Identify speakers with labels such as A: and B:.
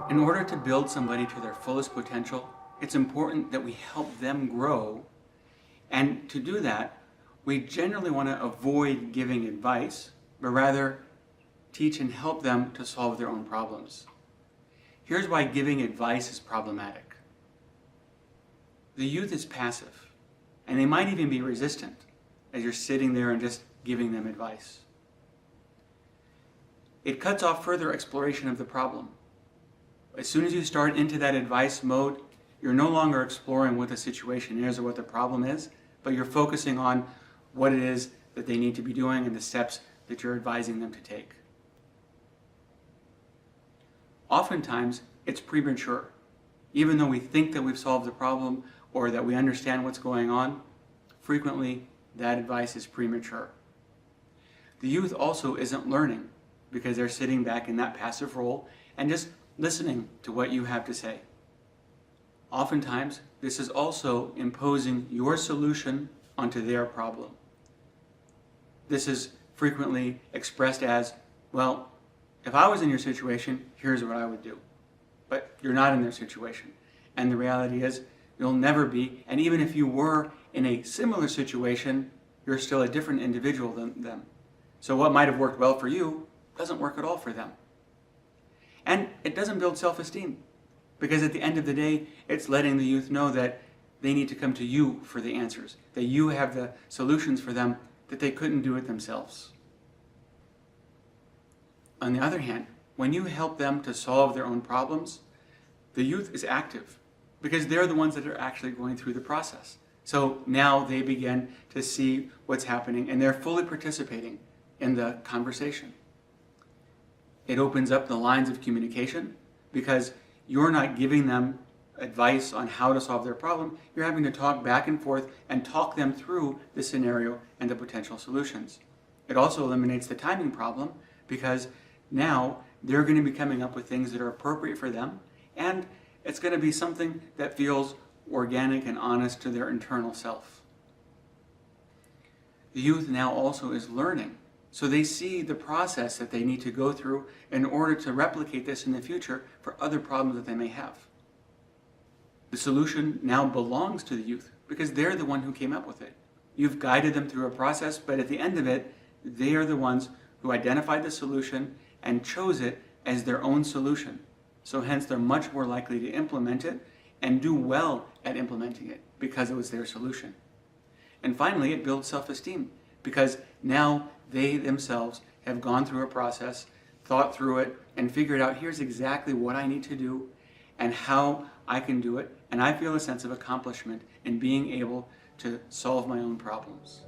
A: In order to build somebody to their fullest potential, it's important that we help them grow. And to do that, we generally want to avoid giving advice, but rather teach and help them to solve their own problems. Here's why giving advice is problematic. The youth is passive, and they might even be resistant as you're sitting there and just giving them advice. It cuts off further exploration of the problem. As soon as you start into that advice mode, you're no longer exploring what the situation is or what the problem is, but you're focusing on what it is that they need to be doing and the steps that you're advising them to take. Oftentimes, it's premature. Even though we think that we've solved the problem or that we understand what's going on, frequently that advice is premature. The youth also isn't learning because they're sitting back in that passive role and just listening to what you have to say. Oftentimes, this is also imposing your solution onto their problem. This is frequently expressed as, well, if I was in your situation, here's what I would do. But you're not in their situation. And the reality is, you'll never be, and even if you were in a similar situation, you're still a different individual than them. So what might have worked well for you doesn't work at all for them. And it doesn't build self-esteem, because at the end of the day, it's letting the youth know that they need to come to you for the answers, that you have the solutions for them, that they couldn't do it themselves. On the other hand, when you help them to solve their own problems, the youth is active, because they're the ones that are actually going through the process. So now they begin to see what's happening, and they're fully participating in the conversation. It opens up the lines of communication, because you're not giving them advice on how to solve their problem. You're having to talk back and forth and talk them through the scenario and the potential solutions. It also eliminates the timing problem, because now they're going to be coming up with things that are appropriate for them, and it's going to be something that feels organic and honest to their internal self. The youth now also is learning. So they see the process that they need to go through in order to replicate this in the future for other problems that they may have. The solution now belongs to the youth because they're the one who came up with it. You've guided them through a process, but at the end of it, they are the ones who identified the solution and chose it as their own solution. So hence they're much more likely to implement it and do well at implementing it because it was their solution. And finally, it builds self-esteem because now they themselves have gone through a process, thought through it, and figured out here's exactly what I need to do and how I can do it. And I feel a sense of accomplishment in being able to solve my own problems.